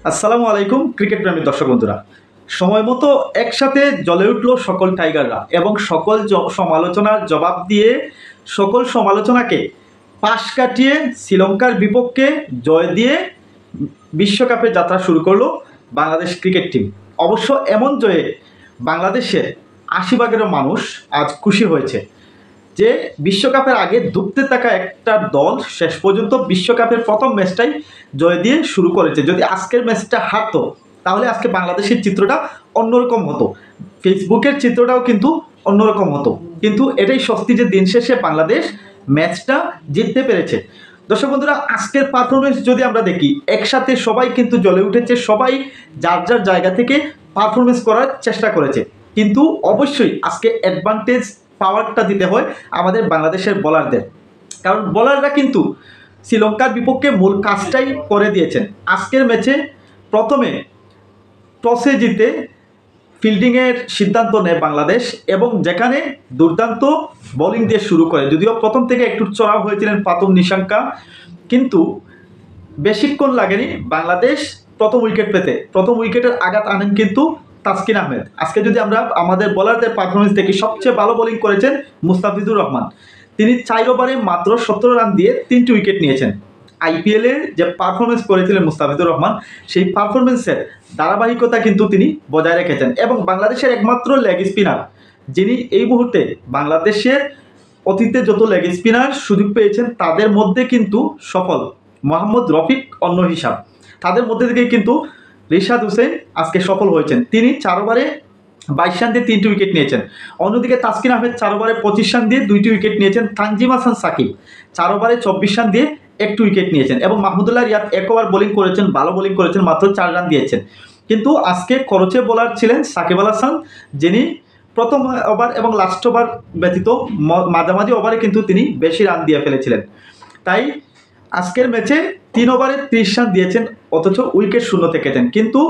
আসসালামু আলাইকুম ক্রিকেট প্রেমী দর্শক বন্ধুরা। সময় মতো একসাথে জ্বলে উঠল সকল টাইগাররা এবং সকল সমালোচনার জবাব দিয়ে সকল সমালোচনাকে পাশ কাটিয়ে শ্রীলঙ্কার বিপক্ষে জয় দিয়ে বিশ্বকাপের যাত্রা শুরু করলো বাংলাদেশ ক্রিকেট টিম। অবশ্য এমন জয়ে বাংলাদেশের ৮০ ভাগেরও মানুষ আজ খুশি হয়েছে যে বিশ্বকাপের আগে ধুঁকতে থাকা একটা দল শেষ পর্যন্ত বিশ্বকাপের প্রথম ম্যাচটাই জয় দিয়ে শুরু করেছে। যদি আজকের ম্যাচটা হারতো তাহলে আজকে বাংলাদেশের চিত্রটা অন্যরকম হতো, ফেসবুকের চিত্রটাও কিন্তু অন্যরকম হতো। কিন্তু এটাই সত্যি যে দিন শেষে বাংলাদেশ ম্যাচটা জিততে পেরেছে। দর্শক বন্ধুরা, আজকের পারফরমেন্স যদি আমরা দেখি, একসাথে সবাই কিন্তু জ্বলে উঠেছে, সবাই যার যার জায়গা থেকে পারফরমেন্স করার চেষ্টা করেছে। কিন্তু অবশ্যই আজকে অ্যাডভান্টেজ পাওয়ারটা দিতে হয় আমাদের বাংলাদেশের বোলারদের, কারণ বোলাররা কিন্তু শ্রীলঙ্কার বিপক্ষে মূল কাজটাই করে দিয়েছেন। আজকের ম্যাচে প্রথমে টসে জিতে ফিল্ডিংয়ের সিদ্ধান্ত নেয় বাংলাদেশ এবং যেখানে দুর্দান্ত বোলিং দিয়ে শুরু করে, যদিও প্রথম থেকে একটু চড়াও হয়েছিলেন প্রথম নিশাঙ্কা, কিন্তু বেশিক্ষণ লাগেনি বাংলাদেশ প্রথম উইকেট পেতে। প্রথম উইকেটের আঘাত আনেন কিন্তু তাসকিন আহমেদ। আজকে যদি আমরা আমাদের বোলারদের পারফরমেন্স দেখি, সবচেয়ে ভালো বোলিং করেছেন মুস্তাফিজুর রহমান। তিনি 4 ওভারে মাত্র 17 রান দিয়ে 3টি উইকেট নিয়েছেন। আইপিএলে যে পারফরমেন্স করেছিলেন মুস্তাফিজুর রহমান, সেই পারফরমেন্সের ধারাবাহিকতা কিন্তু তিনি বজায় রেখেছেন এবং বাংলাদেশের একমাত্র লেগ স্পিনার যিনি এই মুহূর্তে বাংলাদেশের অতীতে যত লেগ স্পিনার সুযোগ পেয়েছেন তাদের মধ্যে কিন্তু সফল মোহাম্মদ রফিক অন্য হিসাব। তাদের মধ্যে থেকে কিন্তু রিশাদ হোসেন আজকে সফল হয়েছেন। তিনি 4 ওভারে 22 রান দিয়ে 3টি উইকেট নিয়েছেন। অন্যদিকে তাসকিন আহমেদ 4 ওভারে 25 রান দিয়ে 2টি উইকেট নিয়েছেন। তানজিম হাসান সাকিব 4 ওভারে 24 রান দিয়ে 1টি উইকেট নিয়েছেন এবং মাহমুদুল্লাহ রিয়াদ 1 ওভার বোলিং করেছেন, ভালো বোলিং করেছেন, মাত্র 4 রান দিয়েছেন। কিন্তু আজকে খরচে বোলার ছিলেন সাকিব আল হাসান, যিনি প্রথম ওভার এবং লাস্ট ওভার ব্যতীত মাঝামাঝি ওভারে কিন্তু তিনি বেশি রান দিয়ে ফেলেছিলেন। তাই আজকের ম্যাচে 3 ওভারে 30 রান দিয়েছেন, অথচ উইকেট শূন্য থেকেছেন। কিন্তু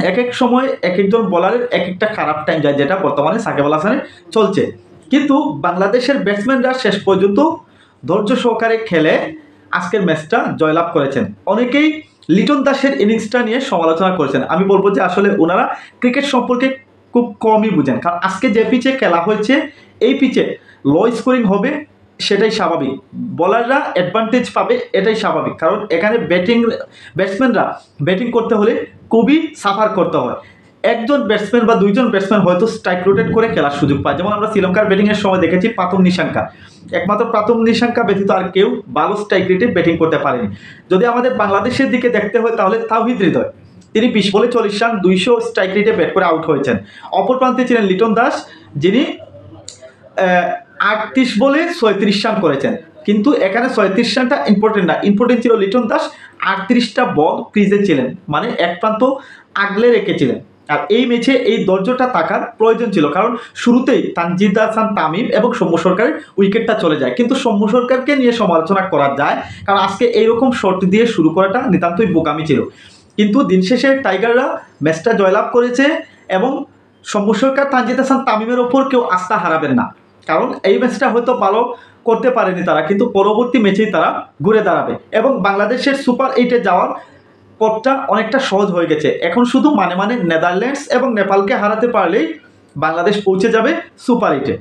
এক এক সময় এক একজন বোলারের এক একটা খারাপ টাইম যায়, যেটা বর্তমানে সাকিব আল হাসানের চলছে। কিন্তু বাংলাদেশের ব্যাটসম্যানরা শেষ পর্যন্ত ধৈর্য সহকারে খেলে আজকের ম্যাচটা জয়লাভ করেছেন। অনেকেই লিটন দাসের ইনিংসটা নিয়ে সমালোচনা করেছেন। আমি বলবো যে আসলে ওনারা ক্রিকেট সম্পর্কে খুব কমই বুঝেন, কারণ আজকে যে পিচে খেলা হয়েছে এই পিচে লো স্কোরিং হবে, সেটাই স্বাভাবিক। বোলাররা অ্যাডভান্টেজ পাবে, এটাই স্বাভাবিক, কারণ এখানে ব্যাটসম্যানরা ব্যাটিং করতে হলে খুবই সাফার করতে হয়। একজন ব্যাটসম্যান বা দুইজন ব্যাটসম্যান হয়তো স্ট্রাইক রোটেট করে খেলার সুযোগ পায়, যেমন আমরা শ্রীলঙ্কার ব্যাটিংয়ের সময় দেখেছি প্রথম নিশাঙ্কা, একমাত্র প্রথম নিশাঙ্কা ব্যতীত আর কেউ ভালো স্ট্রাইক রেটে ব্যাটিং করতে পারেনি। যদি আমাদের বাংলাদেশের দিকে দেখতে হয় তাহলে তাওহিদ হৃদয়, তিনি 20 বলে 40 রান 200 স্ট্রাইক রেটে ব্যাট করে আউট হয়েছেন। অপর প্রান্তে ছিলেন লিটন দাস, যিনি 38 বলে 36 রান করেছেন। কিন্তু এখানে 36 রানটা ইম্পর্টেন্ট না, ইম্পর্টেন্ট ছিল লিটন দাস 38টা বল ক্রিজে ছিলেন, মানে এক প্রান্ত আগলে রেখেছিলেন। আর এই ম্যাচে এই ধৈর্যটা থাকার প্রয়োজন ছিল, কারণ শুরুতেই তানজিদ হাসান তামিম এবং সৌম্য সরকারের উইকেটটা চলে যায়। কিন্তু সৌম্য সরকারকে নিয়ে সমালোচনা করা যায়, কারণ আজকে এইরকম শট দিয়ে শুরু করাটা নিতান্তই বোকামি ছিল। কিন্তু দিন শেষে টাইগাররা ম্যাচটা জয়লাভ করেছে এবং সৌম্য সরকার তানজিদ হাসান তামিমের ওপর কেউ আস্থা হারাবেন না, কারণ এই ম্যাচটা হয়তো ভালো করতে পারেনি তারা, কিন্তু পরবর্তী ম্যাচেই তারা ঘুরে দাঁড়াবে এবং বাংলাদেশের সুপার 8-এ যাওয়ার পথটা অনেকটা সহজ হয়ে গেছে। এখন শুধু মানে নেদারল্যান্ডস এবং নেপালকে হারাতে পারলেই বাংলাদেশ পৌঁছে যাবে সুপার 8-এ।